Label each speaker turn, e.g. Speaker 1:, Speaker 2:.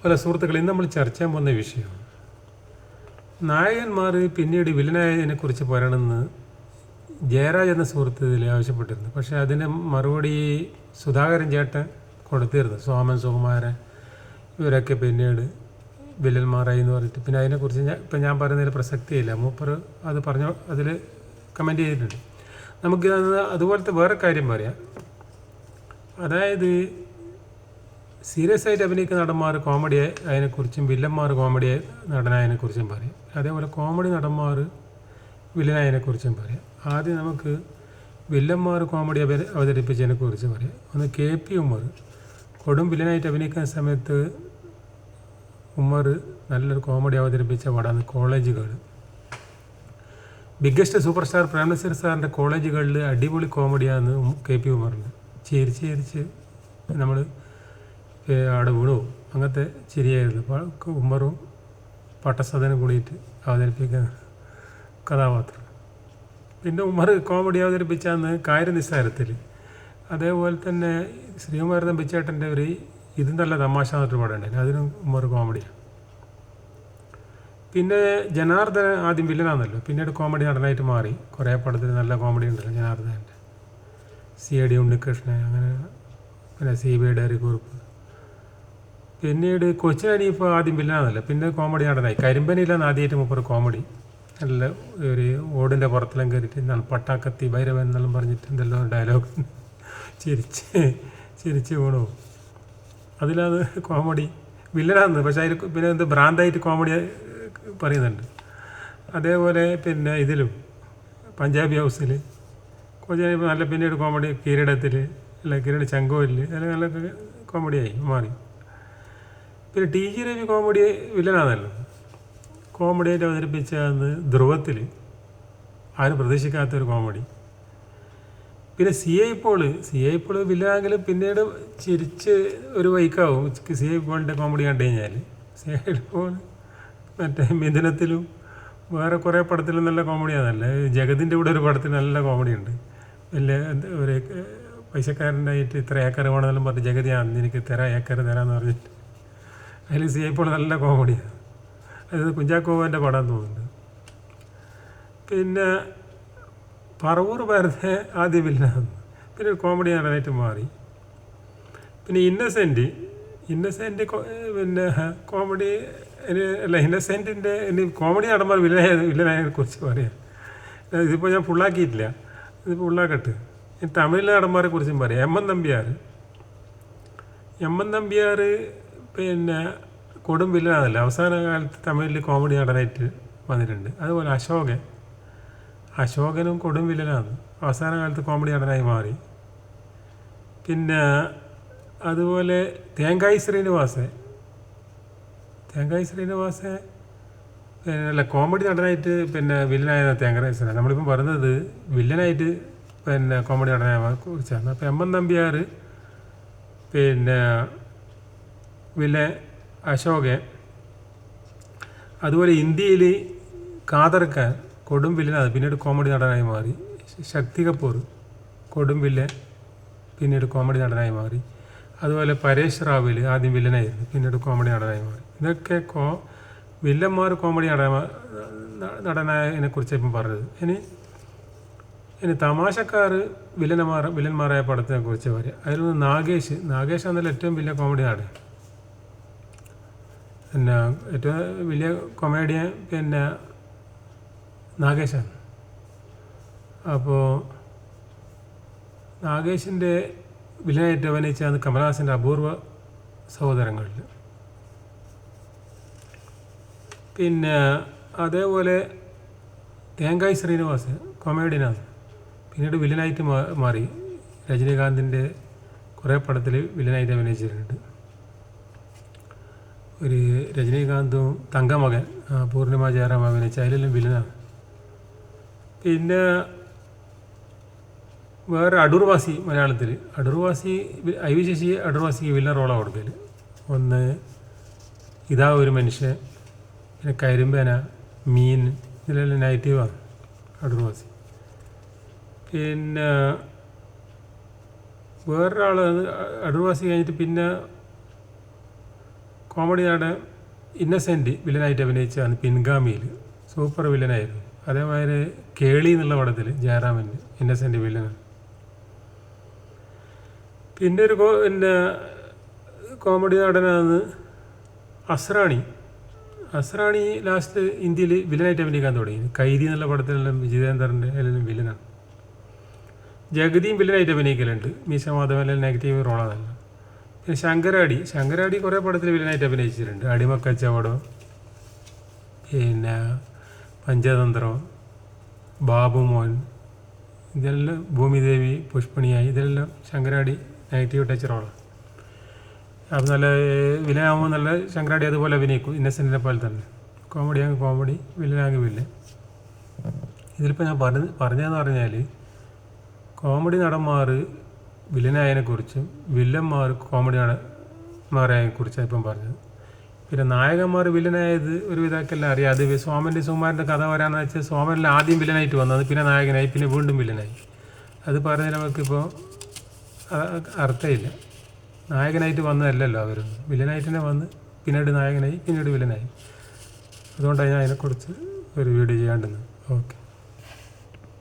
Speaker 1: പല സുഹൃത്തുക്കൾ ഇന്ന് നമ്മൾ ചർച്ച ചെയ്യാൻ പോകുന്ന വിഷയം നായകന്മാർ പിന്നീട് വില്ലനായതിനെക്കുറിച്ച് പറയണമെന്ന് ജയരാജ് എന്ന സുഹൃത്ത് ഇതിൽ ആവശ്യപ്പെട്ടിരുന്നു. പക്ഷേ അതിന് മറുപടി സുധാകരൻ ചേട്ടൻ കൊടുത്തിരുന്നു. സോമൻ, സുകുമാരൻ ഇവരൊക്കെ പിന്നീട് വില്ലന്മാരായി എന്ന് പറഞ്ഞിട്ട് പിന്നെ അതിനെക്കുറിച്ച് ഇപ്പം ഞാൻ പറയുന്നതിൽ പ്രസക്തിയില്ല. മൂപ്പർ അത് പറഞ്ഞു അതിൽ കമൻറ്റ് ചെയ്തിട്ടുണ്ട്. നമുക്ക് അതുപോലത്തെ വേറെ കാര്യം പറയാം. അതായത് സീരിയസ് ആയിട്ട് അഭിനയിക്കുന്ന നടന്മാർ കോമഡി അതിനെക്കുറിച്ചും വില്ലന്മാർ കോമഡി നടനായതിനെക്കുറിച്ചും പറയും. അതേപോലെ കോമഡി നടന്മാർ വില്ലനായതിനെക്കുറിച്ചും പറയാം. ആദ്യം നമുക്ക് വില്ലന്മാർ കോമഡി അവതരിപ്പിച്ചതിനെക്കുറിച്ച് പറയാം. ഒന്ന് KP ഉമ്മർ കൊടും വില്ലനായിട്ട് അഭിനയിക്കുന്ന സമയത്ത് ഉമ്മർ നല്ലൊരു കോമഡി അവതരിപ്പിച്ച പടമാണ് കോളേജുകൾ. ബിഗ്ഗസ്റ്റ് സൂപ്പർ സ്റ്റാർ പ്രേംനസീർ സാറിൻ്റെ കോളേജുകളിൽ അടിപൊളി കോമഡിയാണ് KP ഉമ്മറിന്. ചിരിച്ച് നമ്മൾ അവിടെ വീണു അങ്ങനത്തെ ചിരിയായിരുന്നു. അപ്പോൾ ഉമ്മറും പട്ടസദനും കൂടിയിട്ട് അവതരിപ്പിക്കുന്ന കഥാപാത്രം. പിന്നെ ഉമ്മർ കോമഡി അവതരിപ്പിച്ചാന്ന് കാര്യനിസ്സാരത്തിൽ. അതേപോലെ തന്നെ ശ്രീകുമാരൻ തമ്പിച്ചേട്ടൻ്റെ ഒരു ഇത് നല്ല തമാശ എന്നിട്ട് പാടേണ്ടത് അതിനും ഉമ്മർ കോമഡിയാണ്. പിന്നെ ജനാർദ്ദനൻ ആദ്യം വില്ലനാണല്ലോ, പിന്നീട് കോമഡി നടനായിട്ട് മാറി. കുറേ പടത്തിൽ നല്ല കോമഡി ഉണ്ടല്ലോ ജനാർദ്ദനൻ്റെ. CID ഉണ്ണികൃഷ്ണൻ, അങ്ങനെ പിന്നെ CBI ഡയറി കുറിപ്പ്. പിന്നീട് കൊച്ചിൻ ഹനീഫ ആദ്യം വില്ലനാണല്ലോ, പിന്നെ കോമഡി നടനായി. കരിമ്പനിയിലാണ് ആദ്യമായിട്ട് മുപ്പർ കോമഡി. നല്ല ഒരു ഓടിൻ്റെ പുറത്തെല്ലാം കയറിയിട്ട് എന്താണ് പട്ടാക്കത്തി ഭൈരവൻ എന്നെല്ലാം പറഞ്ഞിട്ട് എന്തെല്ലാം ഡയലോഗ് ചിരിച്ച് വീണു. അതിലത് കോമഡി വില്ലനാന്ന്. പക്ഷേ അതിൽ പിന്നെ എന്ത് ഭ്രാന്തായിട്ട് കോമഡി പറയുന്നുണ്ട്. അതേപോലെ പിന്നെ ഇതിലും പഞ്ചാബി ഹൗസിൽ കൊച്ചിൻ നല്ല പിന്നീട് കോമഡി കിരീടത്തിൽ അല്ല കിരീട ചങ്കോലിൽ അല്ല നല്ല കോമഡിയായി മാറി. പിന്നെ TG രവി കോമഡി വില്ലനാണല്ലോ. കോമഡിയായിട്ട് അവതരിപ്പിച്ചതെന്ന് ധ്രുവത്തിൽ ആരും പ്രതീക്ഷിക്കാത്തൊരു കോമഡി. പിന്നെ CI പോൾ വില്ലനാണെങ്കിലും പിന്നീട് ചിരിച്ച് ഒരു വൈക്കാവും. CI പോളിൻ്റെ കോമഡി കണ്ടു കഴിഞ്ഞാൽ CI പോൾ മറ്റേ മിഥുനത്തിലും വേറെ കുറേ പടത്തിലും നല്ല കോമഡിയാണല്ലേ. ജഗതിൻ്റെ കൂടെ ഒരു പടത്തിൽ നല്ല കോമഡിയുണ്ട്. വലിയ ഒരു പൈസക്കാരനായിട്ട് ഇത്ര ഏക്കർ വേണമെന്നെല്ലാം പറഞ്ഞ് ജഗതിയാണ് എനിക്ക് ഏക്കർ തരാമെന്ന് പറഞ്ഞിട്ട് അതിൽ CI പോൾ നല്ല കോമഡിയാണ്. അത് കുഞ്ചാക്കോവൻ്റെ പടം തോന്നുന്നുണ്ട്. പിന്നെ പറവൂർ ഭാരത ആദ്യ വില്ലനാണ്, പിന്നെ കോമഡി നടനായിട്ട് മാറി. പിന്നെ ഇന്നസെൻറ്റ് പിന്നെ കോമഡി അല്ല ഇന്നസെൻറ്റിൻ്റെ കോമഡി നടന്മാർ വില്ലനായതിനെ കുറിച്ച് പറയാം. ഇതിപ്പോൾ ഞാൻ ഫുള്ളാക്കിയിട്ടില്ല, ഇതിപ്പോൾ ഫുള്ളാക്കട്ടെ. തമിഴിലെ നടന്മാരെ കുറിച്ചും പറയാം. MN നമ്പ്യാർ പിന്നെ കൊടും വില്ലനാണല്ലോ. അവസാന കാലത്ത് തമിഴിൽ കോമഡി നടനായിട്ട് വന്നിട്ടുണ്ട്. അതുപോലെ അശോകനും കൊടും വില്ലനാണ്, അവസാന കാലത്ത് കോമഡി നടനായി മാറി. പിന്നെ അതുപോലെ തേങ്കായി ശ്രീനിവാസൻ അല്ല കോമഡി നടനായിട്ട് പിന്നെ വില്ലനായ തേങ്കായി ശ്രീനിവാസൻ. നമ്മളിപ്പം പറയുന്നത് വില്ലനായിട്ട് പിന്നെ കോമഡി നടനായ കുറിച്ചാണ്. അപ്പോൾ MN നമ്പ്യാർ പിന്നെ വില്ലൻ അശോകൻ. അതുപോലെ ഇന്ത്യയിൽ കാദർ ഖാൻ കൊടും വില്ലനാണ്, പിന്നീട് കോമഡി നടനായി മാറി. ശക്തി കപൂർ കൊടും വില്ലൻ, പിന്നീട് കോമഡി നടനായി മാറി. അതുപോലെ പരേഷ് റാവൽ ആദ്യം വില്ലനായിരുന്നു, പിന്നീട് കോമഡി നടനായി മാറി. ഇതൊക്കെ വില്ലന്മാർ കോമഡി നടനായതിനെ കുറിച്ച് ഇപ്പം പറഞ്ഞത്. ഇനി തമാശക്കാർ വില്ലന്മാരായ പടത്തിനെ കുറിച്ച് പറയാം. അതിലൊന്ന് നാഗേഷ് എന്നല്ല ഏറ്റവും വലിയ കോമഡി നടൻ. പിന്നെ ഏറ്റവും വലിയ കൊമേഡിയൻ പിന്നെ നാഗേശാണ്. അപ്പോൾ നാഗേഷിൻ്റെ വില്ലനായിട്ട് അഭിനയിച്ചാണ് കമലഹാസൻ്റെ അപൂർവ സഹോദരങ്ങളിൽ. പിന്നെ അതേപോലെ തേങ്കായി ശ്രീനിവാസൻ കൊമേഡിയനാണ്, പിന്നീട് വില്ലനായിട്ട് മാറി. രജനീകാന്തിൻ്റെ കുറേ പടത്തിൽ വില്ലനായിട്ട് അഭിനയിച്ചിട്ടുണ്ട്. ഒരു രജനീകാന്തും തങ്കമകൻ പൂർണിമ ജയറാം അഭിനയിച്ച അതിലെല്ലാം വില്ലനാണ്. പിന്നെ വേറെ അടൂർവാസി മലയാളത്തിൽ IV ശശി അടൂർവാസിക്ക് വില്ലൻ റോളാണ് കൊടുക്കൽ. ഒന്ന് ഇതാ ഒരു മനുഷ്യൻ, പിന്നെ കരിമ്പന, മീൻ, ഇതിലെല്ലാം നെഗറ്റീവാണ് അടൂർവാസി. പിന്നെ വേറൊരാൾ അടൂർവാസി കഴിഞ്ഞിട്ട് പിന്നെ കോമഡി നടൻ ഇന്നസെൻറ്റ് വില്ലനായിട്ട് അഭിനയിച്ചാണ് പിൻഗാമിയിൽ, സൂപ്പർ വില്ലനായിരുന്നു. അതേമാതിരി കേളി എന്നുള്ള പടത്തിൽ ജയറാമിൻ്റെ ഇന്നസെൻറ്റ് വില്ലനാണ്. പിന്നെ ഒരു പിന്നെ കോമഡി നടനാണ് അസ്രാണി. അസ്രാണി ലാസ്റ്റ് ഇന്ത്യയിൽ വില്ലനായിട്ട് അഭിനയിക്കാൻ തുടങ്ങി. കൈദി എന്നുള്ള പടത്തിലെല്ലാം വിജയേന്ദ്രൻ്റെ എല്ലാം വില്ലനാണ്. ജഗതിയും വില്ലനായിട്ട് അഭിനയിക്കലുണ്ട്. മീശ മാധവനെല്ലാം നെഗറ്റീവ് റോളാണല്ല. പിന്നെ ശങ്കരാടി കുറേ പടത്തിൽ വില്ലനായിട്ട് അഭിനയിച്ചിട്ടുണ്ട്. അടിമക്കച്ചവടം, പിന്നെ പഞ്ചതന്ത്രം, ബാബുമോൻ, ഇതെല്ലാം ഭൂമിദേവി, പുഷ്പണിയായി, ഇതെല്ലാം ശങ്കരാടി നെഗറ്റീവ് ടച്ച് റോളാണ്. അപ്പം നല്ല വില്ലനാകുമ്പോൾ നല്ല ശങ്കരാടി അതുപോലെ അഭിനയിക്കും, ഇന്നസെൻറ്റിനെ പോലെ തന്നെ. കോമഡിയാകും കോമഡി, വില്ലനാകും വില്ലൻ. ഇതിലിപ്പോൾ ഞാൻ പറഞ്ഞതെന്ന് പറഞ്ഞാൽ കോമഡി നടന്മാർ വില്ലനായതിനെക്കുറിച്ചും വില്ലന്മാർ കോമഡി നടന്മാരായതിനെക്കുറിച്ചാണ് ഇപ്പം പറഞ്ഞത്. പിന്നെ നായകന്മാർ വില്ലനായത് ഒരു വിധമൊക്കെല്ലാം അറിയാം. അത് സോമൻ്റെ സുമാരൻ്റെ കഥ വരാമെന്ന് വെച്ചാൽ സോമനിൽ ആദ്യം വില്ലനായിട്ട് വന്നത്, പിന്നെ നായകനായി, പിന്നെ വീണ്ടും വില്ലനായി. അത് പറഞ്ഞാൽ നമുക്കിപ്പോൾ അർത്ഥമില്ല. നായകനായിട്ട് വന്നതല്ലല്ലോ അവരൊന്നും, വില്ലനായിട്ട് തന്നെ വന്ന് പിന്നീട് നായകനായി, പിന്നീട് വില്ലനായി. അതുകൊണ്ടാണ് ഞാൻ അതിനെക്കുറിച്ച് ഒരു വീഡിയോ ചെയ്യാണ്ടെന്ന്. ഓക്കെ.